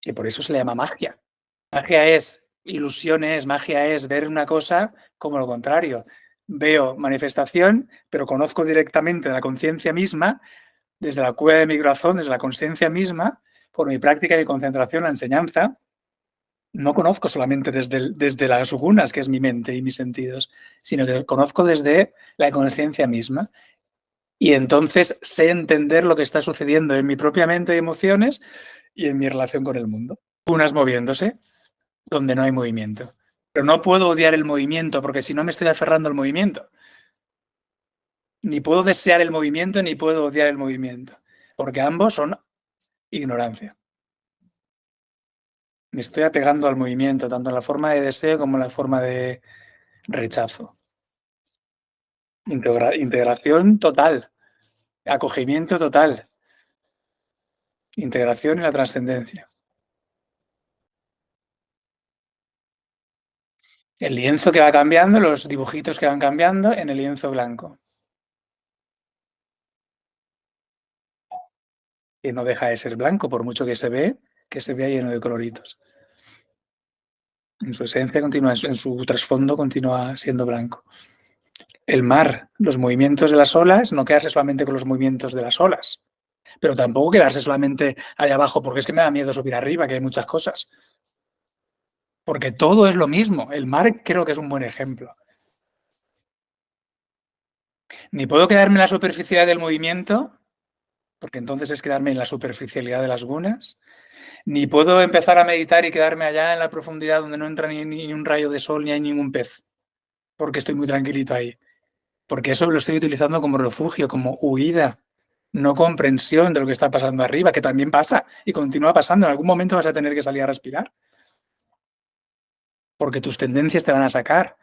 que por eso se le llama magia. Magia es ilusiones, magia es ver una cosa como lo contrario. Veo manifestación, pero conozco directamente la conciencia misma, desde la cueva de mi corazón, desde la conciencia misma, por mi práctica y concentración, la enseñanza. No conozco solamente desde las gunas, que es mi mente y mis sentidos, sino que conozco desde la conciencia misma. Y entonces sé entender lo que está sucediendo en mi propia mente y emociones y en mi relación con el mundo. Unas moviéndose donde no hay movimiento. Pero no puedo odiar el movimiento porque si no me estoy aferrando al movimiento. Ni puedo desear el movimiento ni puedo odiar el movimiento. Porque ambos son ignorancia. Me estoy apegando al movimiento, tanto en la forma de deseo como en la forma de rechazo. Integración total. Acogimiento total. Integración y la trascendencia. El lienzo que va cambiando, los dibujitos que van cambiando en el lienzo blanco. Que no deja de ser blanco, por mucho que se vea lleno de coloritos. En su esencia continúa, en su trasfondo continúa siendo blanco. El mar, los movimientos de las olas, no quedarse solamente con los movimientos de las olas, pero tampoco quedarse solamente allá abajo, porque es que me da miedo subir arriba, que hay muchas cosas. Porque todo es lo mismo. El mar creo que es un buen ejemplo. Ni puedo quedarme en la superficialidad del movimiento, porque entonces es quedarme en la superficialidad de las gunas, ni puedo empezar a meditar y quedarme allá en la profundidad donde no entra ni un rayo de sol ni hay ningún pez, porque estoy muy tranquilito ahí. Porque eso lo estoy utilizando como refugio, como huida, no comprensión de lo que está pasando arriba, que también pasa y continúa pasando. En algún momento vas a tener que salir a respirar, porque tus tendencias te van a sacar.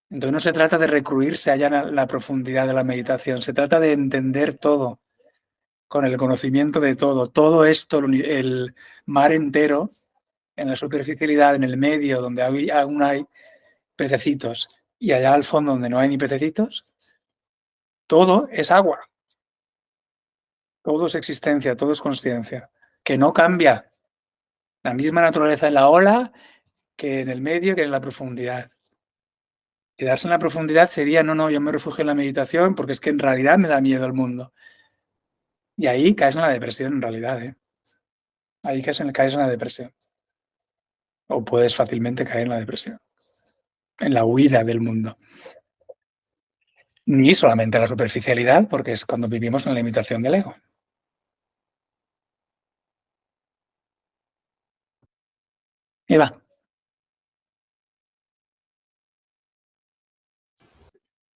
Entonces no se trata de recluirse allá en la profundidad de la meditación, se trata de entender todo, con el conocimiento de todo. Todo esto, el mar entero, en la superficialidad, en el medio, donde aún hay pececitos, y allá al fondo donde no hay ni pececitos, todo es agua. Todo es existencia, todo es consciencia, que no cambia. La misma naturaleza en la ola que en el medio, que en la profundidad. Quedarse en la profundidad sería, no, yo me refugio en la meditación porque es que en realidad me da miedo el mundo. Y ahí caes en la depresión, en realidad. Ahí caes en la depresión. O puedes fácilmente caer en la depresión, en la huida del mundo. Ni solamente la superficialidad, porque es cuando vivimos en la limitación del ego. Eva.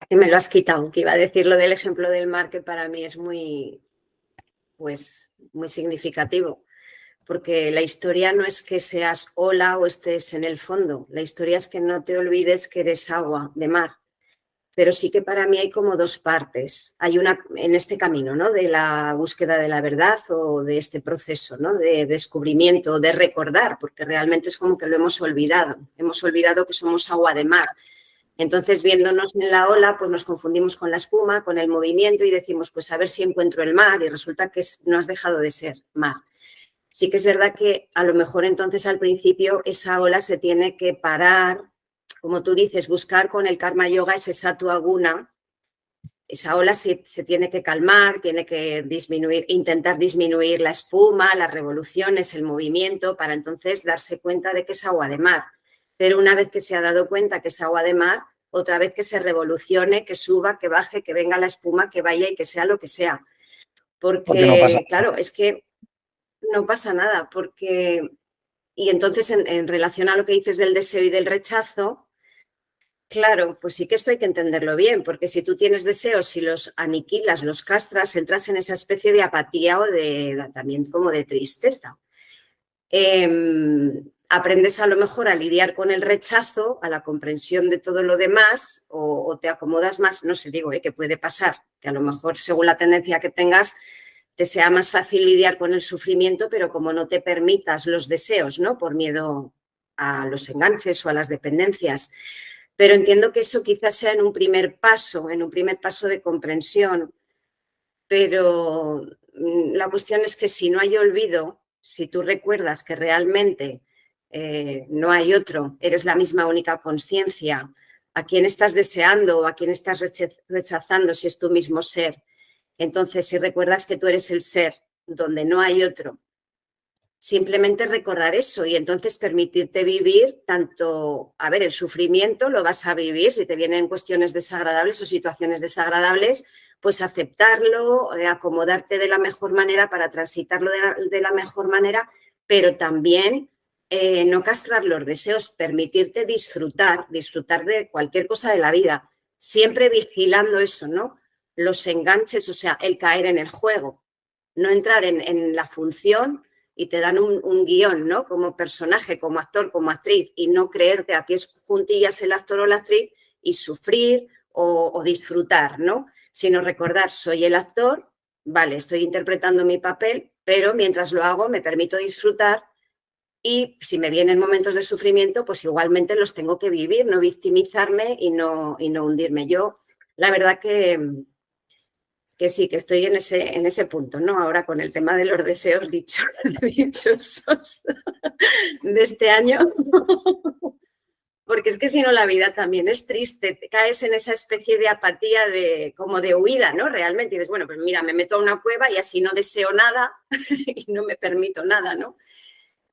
Que me lo has quitado, que iba a decir lo del ejemplo del mar, que para mí es muy, pues, muy significativo, porque la historia no es que seas ola o estés en el fondo, la historia es que no te olvides que eres agua de mar. Pero sí que para mí hay como dos partes. Hay una en este camino, ¿no? De la búsqueda de la verdad o de este proceso, ¿no? De descubrimiento, de recordar, porque realmente es como que lo hemos olvidado. Hemos olvidado que somos agua de mar. Entonces, viéndonos en la ola, pues nos confundimos con la espuma, con el movimiento y decimos, pues a ver si encuentro el mar y resulta que no has dejado de ser mar. Sí que es verdad que a lo mejor entonces al principio esa ola se tiene que parar, como tú dices, buscar con el karma yoga ese sattva guna. Esa ola se tiene que calmar, tiene que disminuir, intentar disminuir la espuma, las revoluciones, el movimiento, para entonces darse cuenta de que es agua de mar. Pero una vez que se ha dado cuenta que es agua de mar, otra vez que se revolucione, que suba, que baje, que venga la espuma, que vaya y que sea lo que sea. Porque no pasa. claro, es que no pasa nada, porque... Y entonces, en relación a lo que dices del deseo y del rechazo, claro, pues sí que esto hay que entenderlo bien, porque si tú tienes deseos y los aniquilas, los castras, entras en esa especie de apatía o también como de tristeza. Aprendes a lo mejor a lidiar con el rechazo, a la comprensión de todo lo demás, o te acomodas más, no sé, digo, que puede pasar, que a lo mejor según la tendencia que tengas, te sea más fácil lidiar con el sufrimiento, pero como no te permitas los deseos, ¿no? Por miedo a los enganches o a las dependencias. Pero entiendo que eso quizás sea en un primer paso de comprensión. Pero la cuestión es que si no hay olvido, Si tú recuerdas que realmente no hay otro, eres la misma única conciencia, a quién estás deseando o a quién estás rechazando si es tu mismo ser. Entonces, si recuerdas que tú eres el ser donde no hay otro, simplemente recordar eso y entonces permitirte vivir tanto, a ver, el sufrimiento lo vas a vivir, si te vienen cuestiones desagradables o situaciones desagradables, pues aceptarlo, acomodarte de la mejor manera para transitarlo de la mejor manera, pero también no castrar los deseos, permitirte disfrutar de cualquier cosa de la vida, siempre vigilando eso, ¿no? Los enganches, o sea, el caer en el juego, no entrar en la función y te dan un guión, ¿no? Como personaje, como actor, como actriz, y no creerte a pies juntillas el actor o la actriz y sufrir o disfrutar, ¿no? Sino recordar, soy el actor, vale, estoy interpretando mi papel, pero mientras lo hago me permito disfrutar y si me vienen momentos de sufrimiento, pues igualmente los tengo que vivir, no victimizarme y no hundirme. Yo, la verdad que sí, que estoy en ese punto, ¿no? Ahora con el tema de los deseos dichosos de este año, porque es que si no la vida también es triste, te caes en esa especie de apatía como de huida, ¿no? Realmente dices, bueno, pues mira, me meto a una cueva y así no deseo nada y no me permito nada, ¿no?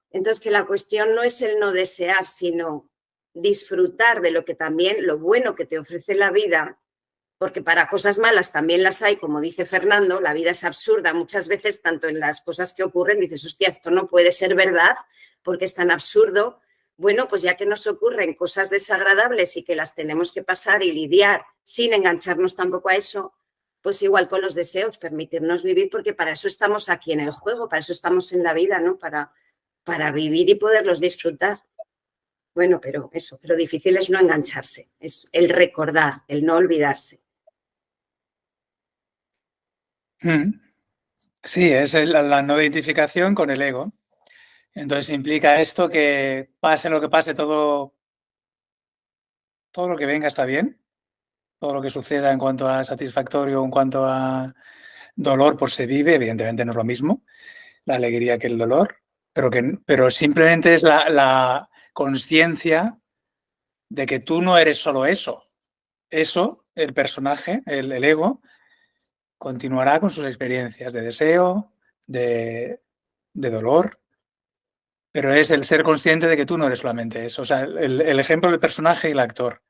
Entonces que la cuestión no es el no desear, sino disfrutar de lo que también, lo bueno que te ofrece la vida, porque para cosas malas también las hay, como dice Fernando, la vida es absurda muchas veces, tanto en las cosas que ocurren, dices, hostia, esto no puede ser verdad porque es tan absurdo. Bueno, pues ya que nos ocurren cosas desagradables y que las tenemos que pasar y lidiar sin engancharnos tampoco a eso, pues igual con los deseos, permitirnos vivir, porque para eso estamos aquí en el juego, para eso estamos en la vida, ¿no? Para vivir y poderlos disfrutar. Bueno, pero eso, pero difícil es no engancharse, es el recordar, el no olvidarse. Sí, es la no identificación con el ego. Entonces implica esto que pase lo que pase, todo lo que venga está bien, todo lo que suceda en cuanto a satisfactorio, en cuanto a dolor, pues se vive, evidentemente no es lo mismo, la alegría que el dolor, pero simplemente es la conciencia de que tú no eres solo eso. Eso, el personaje, el ego, continuará con sus experiencias de deseo, de dolor, pero es el ser consciente de que tú no eres solamente eso. O sea, el ejemplo del personaje y el actor.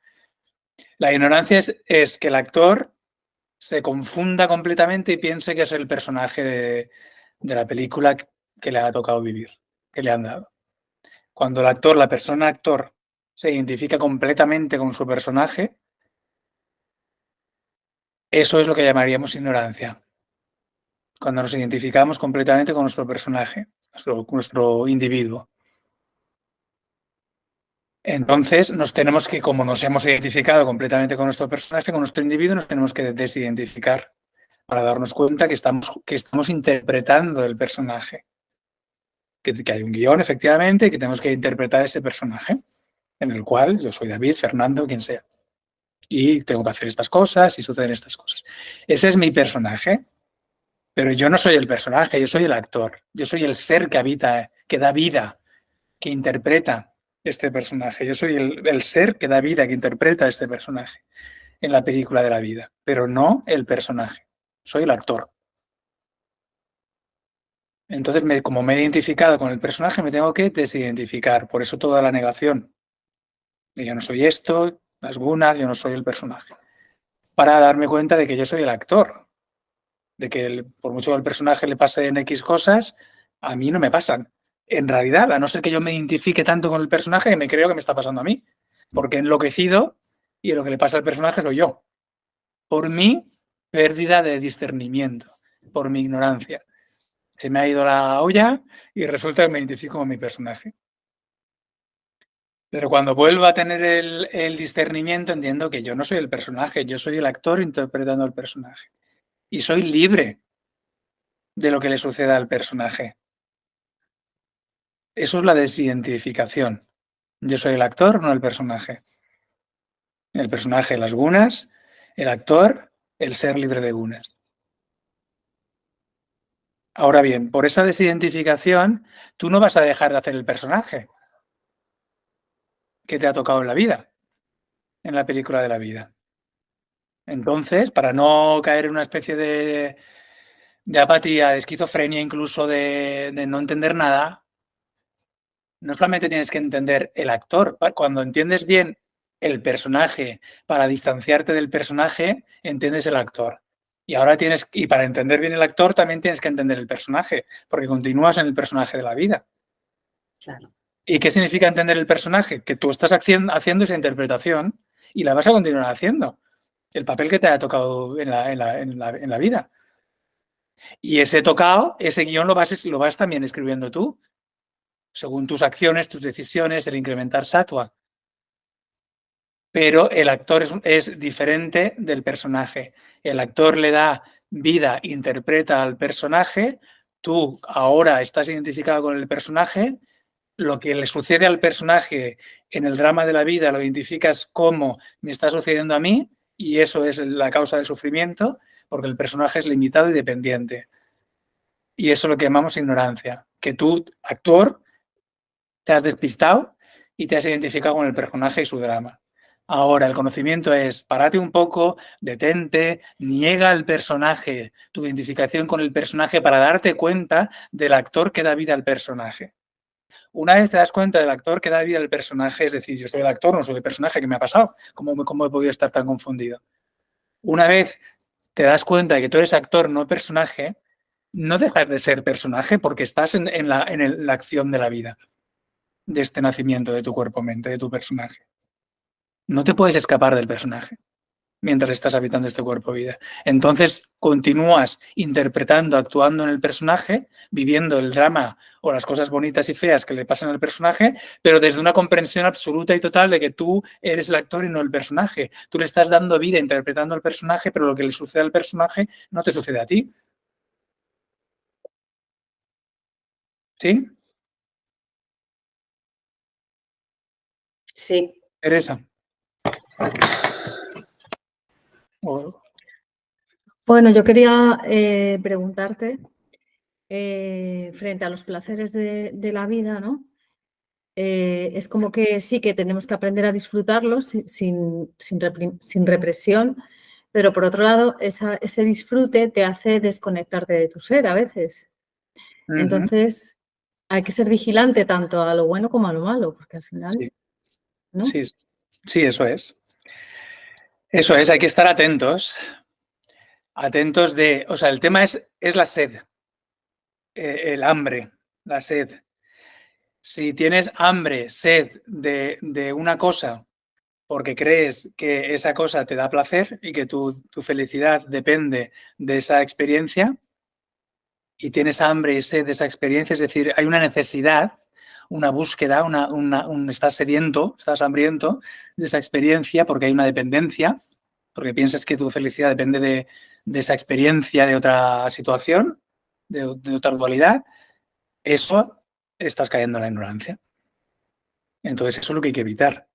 La ignorancia es que el actor se confunda completamente y piense que es el personaje de la película que le ha tocado vivir, que le han dado. Cuando el actor, la persona actor, se identifica completamente con su personaje, eso es lo que llamaríamos ignorancia. Cuando nos identificamos completamente con nuestro personaje, nuestro individuo. Entonces, nos tenemos que, como nos hemos identificado completamente con nuestro personaje, con nuestro individuo, nos tenemos que desidentificar para darnos cuenta que estamos interpretando el personaje. Que hay un guión, efectivamente, y que tenemos que interpretar ese personaje, en el cual yo soy David, Fernando, quien sea. Y tengo que hacer estas cosas y suceden estas cosas. Ese es mi personaje, pero yo no soy el personaje, yo soy el actor. Yo soy el ser que habita, que da vida, que interpreta este personaje. Yo soy el ser que da vida, que interpreta este personaje en la película de la vida, pero no el personaje. Soy el actor. Entonces, como me he identificado con el personaje, me tengo que desidentificar. Por eso toda la negación. Yo no soy esto, las gunas, yo no soy el personaje. Para darme cuenta de que yo soy el actor. De que por mucho que al personaje le pase en X cosas, a mí no me pasan. En realidad, a no ser que yo me identifique tanto con el personaje, que me creo que me está pasando a mí. Porque he enloquecido y lo que le pasa al personaje soy yo. Por mi pérdida de discernimiento, por mi ignorancia. Se me ha ido la olla y resulta que me identifico con mi personaje. Pero cuando vuelvo a tener el discernimiento, entiendo que yo no soy el personaje, yo soy el actor interpretando al personaje. Y soy libre de lo que le suceda al personaje. Eso es la desidentificación. Yo soy el actor, no el personaje. El personaje, las gunas, el actor, el ser libre de gunas. Ahora bien, por esa desidentificación, tú no vas a dejar de hacer el personaje que te ha tocado en la vida, en la película de la vida. Entonces, para no caer en una especie de apatía, de esquizofrenia, incluso de no entender nada, no solamente tienes que entender el actor. Cuando entiendes bien el personaje, para distanciarte del personaje, entiendes el actor. Y para entender bien el actor también tienes que entender el personaje, porque continúas en el personaje de la vida. Claro. ¿Y qué significa entender el personaje? Que tú estás haciendo esa interpretación y la vas a continuar haciendo. El papel que te haya tocado en la vida. Y ese tocado, ese guión lo vas también escribiendo tú, según tus acciones, tus decisiones, el incrementar sattva. Pero el actor es diferente del personaje. El actor le da vida, interpreta al personaje, tú ahora estás identificado con el personaje, lo que le sucede al personaje en el drama de la vida lo identificas como me está sucediendo a mí y eso es la causa del sufrimiento, porque el personaje es limitado y dependiente. Y eso es lo que llamamos ignorancia, que tú, actor, te has despistado y te has identificado con el personaje y su drama. Ahora, el conocimiento es, párate un poco, detente, niega al personaje, tu identificación con el personaje para darte cuenta del actor que da vida al personaje. Una vez te das cuenta del actor que da vida al personaje, es decir, yo soy el actor, no soy el personaje, ¿qué me ha pasado? ¿Cómo he podido estar tan confundido? Una vez te das cuenta de que tú eres actor, no personaje, no dejas de ser personaje porque estás en la acción de la vida, de este nacimiento de tu cuerpo-mente, de tu personaje. No te puedes escapar del personaje mientras estás habitando este cuerpo-vida. Entonces continúas interpretando, actuando en el personaje, viviendo el drama o las cosas bonitas y feas que le pasan al personaje, pero desde una comprensión absoluta y total de que tú eres el actor y no el personaje. Tú le estás dando vida interpretando al personaje, pero lo que le sucede al personaje no te sucede a ti. ¿Sí? Sí. Teresa. O- Bueno, yo quería preguntarte, frente a los placeres de la vida, ¿no? Es como que sí que tenemos que aprender a disfrutarlos sin represión, pero por otro lado, ese disfrute te hace desconectarte de tu ser a veces. Entonces, hay que ser vigilante tanto a lo bueno como a lo malo, porque al final, Sí. ¿no? Sí, eso es. Eso es, hay que estar atentos. Atentos o sea, el tema es la sed, el hambre, la sed. Si tienes hambre, sed de una cosa porque crees que esa cosa te da placer y que tu felicidad depende de esa experiencia y tienes hambre y sed de esa experiencia, es decir, hay una necesidad, una búsqueda, estás sediento, estás hambriento de esa experiencia porque hay una dependencia, porque piensas que tu felicidad depende de esa experiencia, de otra situación, de otra dualidad, eso estás cayendo en la ignorancia. Entonces, eso es lo que hay que evitar.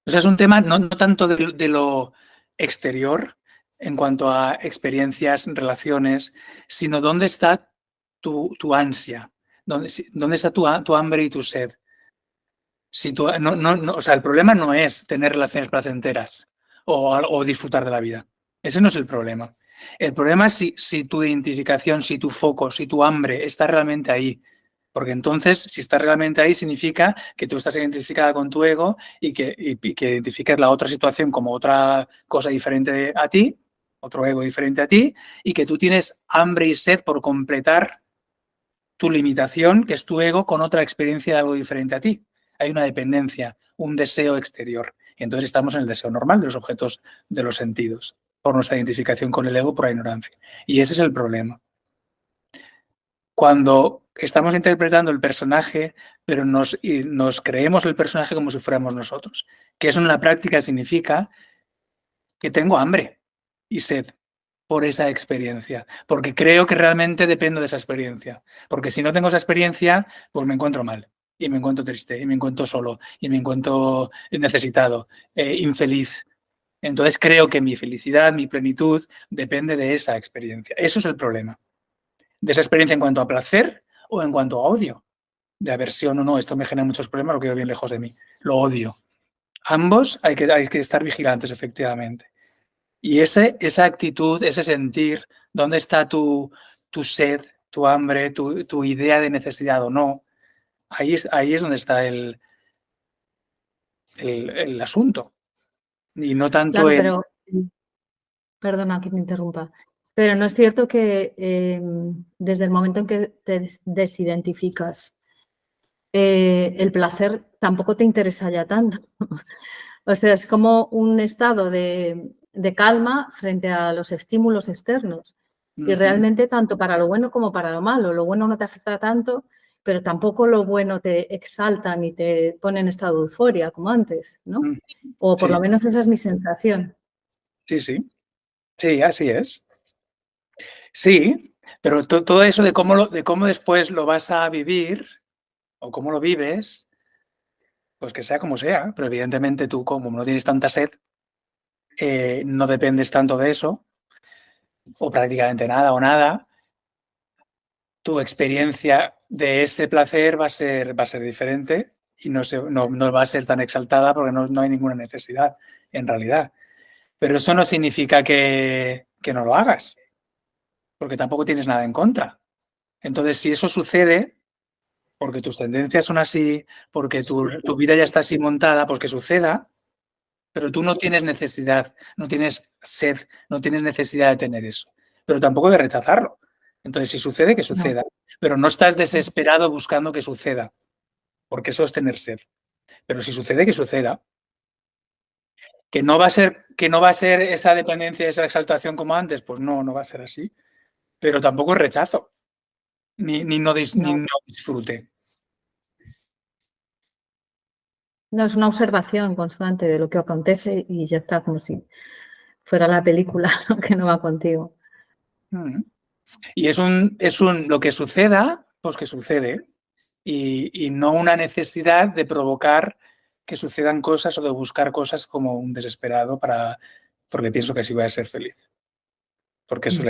O sea, es un tema no tanto de lo exterior en cuanto a experiencias, relaciones, sino dónde está tu ansia, dónde está tu hambre y tu sed. Si o sea, el problema no es tener relaciones placenteras o disfrutar de la vida. Ese no es el problema. El problema es si tu identificación, si tu foco, si tu hambre está realmente ahí. Porque entonces, si está realmente ahí, significa que tú estás identificada con tu ego y que identificas la otra situación como otra cosa diferente a ti, otro ego diferente a ti, y que tú tienes hambre y sed por completar tu limitación, que es tu ego, con otra experiencia de algo diferente a ti. Hay una dependencia, un deseo exterior. Y entonces estamos en el deseo normal de los objetos de los sentidos, por nuestra identificación con el ego, por la ignorancia. Y ese es el problema. Cuando estamos interpretando el personaje, pero nos creemos el personaje como si fuéramos nosotros, que eso en la práctica significa que tengo hambre y sed por esa experiencia, porque creo que realmente dependo de esa experiencia, porque si no tengo esa experiencia, pues me encuentro mal, y me encuentro triste, y me encuentro solo, y me encuentro necesitado, infeliz. Entonces creo que mi felicidad, mi plenitud, depende de esa experiencia. Eso es el problema. de esa experiencia en cuanto a placer o en cuanto a odio, de aversión o no. Esto me genera muchos problemas, lo que veo bien lejos de mí. Lo odio. Ambos hay que estar vigilantes, efectivamente. Y esa actitud, ese sentir, ¿dónde está tu sed, tu hambre, tu idea de necesidad o no? Ahí es donde está el asunto. Y no tanto Claro, en... pero, perdona que me interrumpa, pero no es cierto que desde el momento en que te desidentificas, el placer tampoco te interesa ya tanto. O sea, es como un estado de calma frente a los estímulos externos. Y realmente tanto para lo bueno como para lo malo. Lo bueno no te afecta tanto, pero tampoco lo bueno te exalta ni te pone en estado de euforia como antes, ¿no? O por Sí, lo menos esa es mi sensación. sí, sí. Sí, así es. Sí, pero todo eso de cómo después lo vas a vivir o cómo lo vives, pues que sea como sea, pero evidentemente tú como no tienes tanta sed, no dependes tanto de eso, o prácticamente nada o nada, tu experiencia de ese placer va a ser diferente y no va a ser tan exaltada porque no hay ninguna necesidad en realidad. Pero eso no significa que no lo hagas, porque tampoco tienes nada en contra. Entonces, si eso sucede, porque tus tendencias son así, porque tu vida ya está así montada, pues que suceda, pero tú no tienes necesidad, no tienes sed, no tienes necesidad de tener eso, pero tampoco de rechazarlo. Entonces, si sucede, que suceda, pero no estás desesperado buscando que suceda, porque eso es tener sed. Pero si sucede, que suceda. Que no va a ser esa dependencia, esa exaltación como antes, pues no va a ser así. Pero tampoco es rechazo, ni no disfrute. No, es una observación constante de lo que acontece y ya está, como si fuera la película, ¿no? Que no va contigo. Y es lo que suceda, pues que sucede. Y no una necesidad de provocar que sucedan cosas o de buscar cosas como un desesperado porque pienso que así voy a ser feliz. Porque eso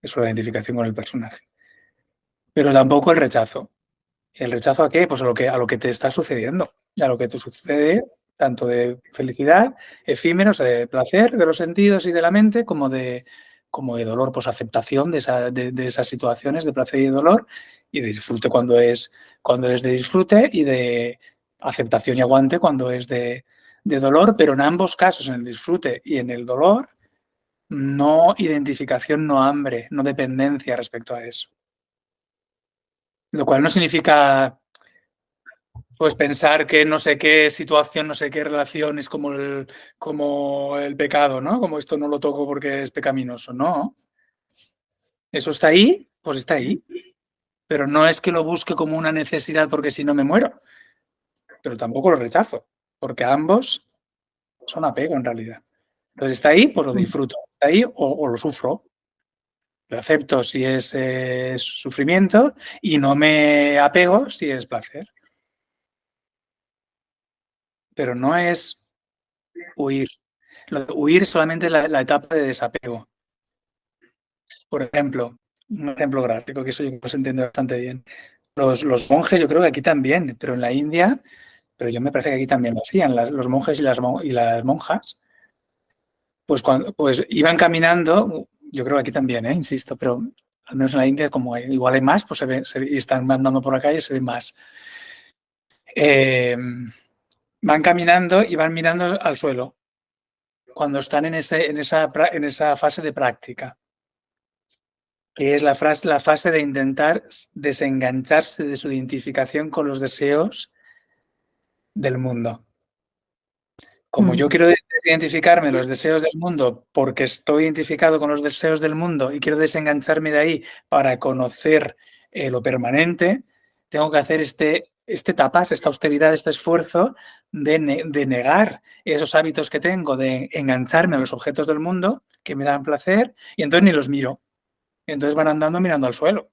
es la identificación con el personaje. Pero tampoco el rechazo. ¿El rechazo a qué? Pues a lo que te está sucediendo. A lo que te sucede, tanto de felicidad, efímeros, de placer, de los sentidos y de la mente, como de dolor, pues aceptación de esas situaciones de placer y de dolor, y de disfrute cuando es de disfrute, y de aceptación y aguante cuando es de dolor, pero en ambos casos, en el disfrute y en el dolor, no identificación, no hambre, no dependencia respecto a eso. Lo cual no significa pues pensar que no sé qué situación, no sé qué relación es como el pecado, ¿no? Como esto no lo toco porque es pecaminoso. No. Eso está ahí, pues está ahí. Pero no es que lo busque como una necesidad porque si no me muero. Pero tampoco lo rechazo, porque ambos son apego en realidad. Entonces está ahí, pues lo disfruto. Está ahí o lo sufro. Lo acepto si es sufrimiento y no me apego si es placer. Pero no es huir. Huir solamente es la etapa de desapego. Por ejemplo, un ejemplo gráfico, que eso yo creo que se entiende bastante bien. Los monjes, yo creo que aquí también, pero en la India, pero yo me parece que aquí también lo hacían, los monjes y las monjas, pues iban caminando, yo creo que aquí también, insisto, pero al menos en la India, como igual hay más, pues y están andando por la calle, se ve más. Van caminando y van mirando al suelo cuando están en esa fase de práctica, que es la fase de intentar desengancharse de su identificación con los deseos del mundo. Como yo quiero identificarme los deseos del mundo porque estoy identificado con los deseos del mundo y quiero desengancharme de ahí para conocer lo permanente, tengo que hacer este tapas, esta austeridad, este esfuerzo de negar esos hábitos que tengo, de engancharme a los objetos del mundo que me dan placer y entonces ni los miro. Entonces van andando mirando al suelo,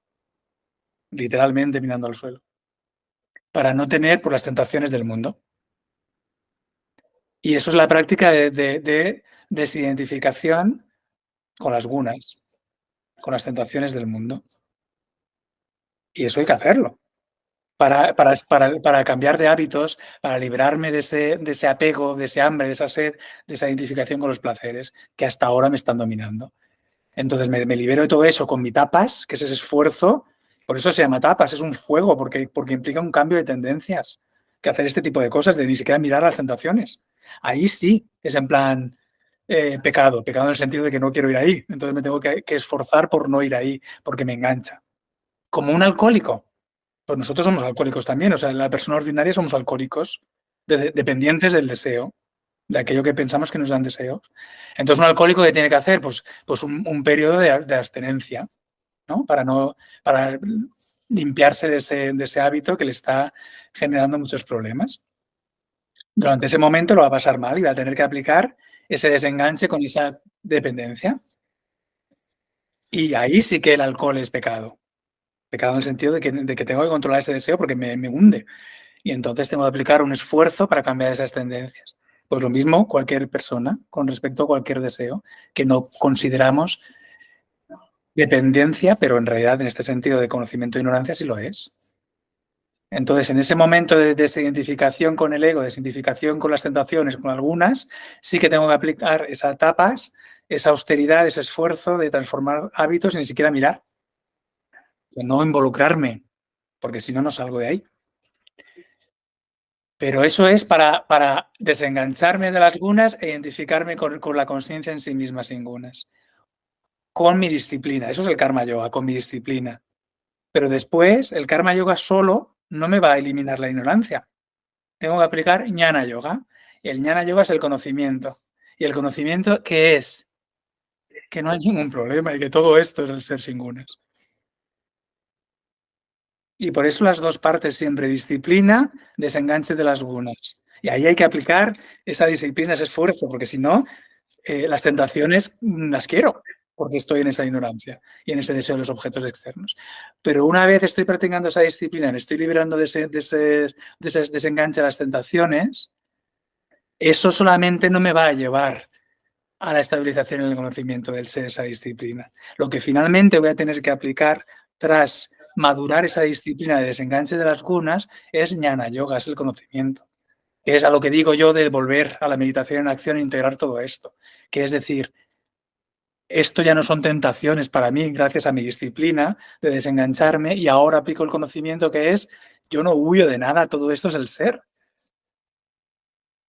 literalmente mirando al suelo, para no tener por las tentaciones del mundo. Y eso es la práctica de desidentificación con las gunas, con las tentaciones del mundo. Y eso hay que hacerlo. Para cambiar de hábitos, para librarme de ese apego, de ese hambre, de esa sed, de esa identificación con los placeres que hasta ahora me están dominando. Entonces me libero de todo eso con mi tapas, que es ese esfuerzo. Por eso se llama tapas, es un fuego, porque implica un cambio de tendencias. Que hacer este tipo de cosas, de ni siquiera mirar las tentaciones. Ahí sí es en plan pecado en el sentido de que no quiero ir ahí. Entonces me tengo que esforzar por no ir ahí, porque me engancha. Como un alcohólico. Pues nosotros somos alcohólicos también, o sea, la persona ordinaria somos alcohólicos, dependientes del deseo, de aquello que pensamos que nos dan deseos. Entonces, un alcohólico, ¿qué tiene que hacer? Pues un periodo de abstenencia, ¿no? Para limpiarse de ese hábito que le está generando muchos problemas. Durante ese momento lo va a pasar mal y va a tener que aplicar ese desenganche con esa dependencia. Y ahí sí que el alcohol es pecado. Pecado en el sentido de que tengo que controlar ese deseo porque me hunde. Y entonces tengo que aplicar un esfuerzo para cambiar esas tendencias. Pues lo mismo cualquier persona con respecto a cualquier deseo que no consideramos dependencia, pero en realidad en este sentido de conocimiento e ignorancia sí lo es. Entonces, en ese momento de desidentificación con el ego, desidentificación con las tentaciones, con algunas, sí que tengo que aplicar esas tapas, esa austeridad, ese esfuerzo de transformar hábitos y ni siquiera mirar. De no involucrarme, porque si no, no salgo de ahí. Pero eso es para desengancharme de las gunas e identificarme con la conciencia en sí misma sin gunas. Con mi disciplina. Eso es el karma yoga, con mi disciplina. Pero después, el karma yoga solo no me va a eliminar la ignorancia. Tengo que aplicar jnana yoga. Y el jnana yoga es el conocimiento. ¿Y el conocimiento qué es? Que no hay ningún problema y que todo esto es el ser sin gunas. Y por eso las dos partes siempre, disciplina, desenganche de las gunas. Y ahí hay que aplicar esa disciplina, ese esfuerzo, porque si no, las tentaciones las quiero, porque estoy en esa ignorancia y en ese deseo de los objetos externos. Pero una vez estoy practicando esa disciplina, me estoy liberando de ese desenganche de las tentaciones, eso solamente no me va a llevar a la estabilización en el conocimiento del ser, esa disciplina. Lo que finalmente voy a tener que aplicar tras madurar esa disciplina de desenganche de las gunas es jnana yoga, es el conocimiento. Que es a lo que digo yo de volver a la meditación en acción e integrar todo esto. Que es decir, esto ya no son tentaciones para mí gracias a mi disciplina de desengancharme y ahora aplico el conocimiento que es, yo no huyo de nada, todo esto es el ser.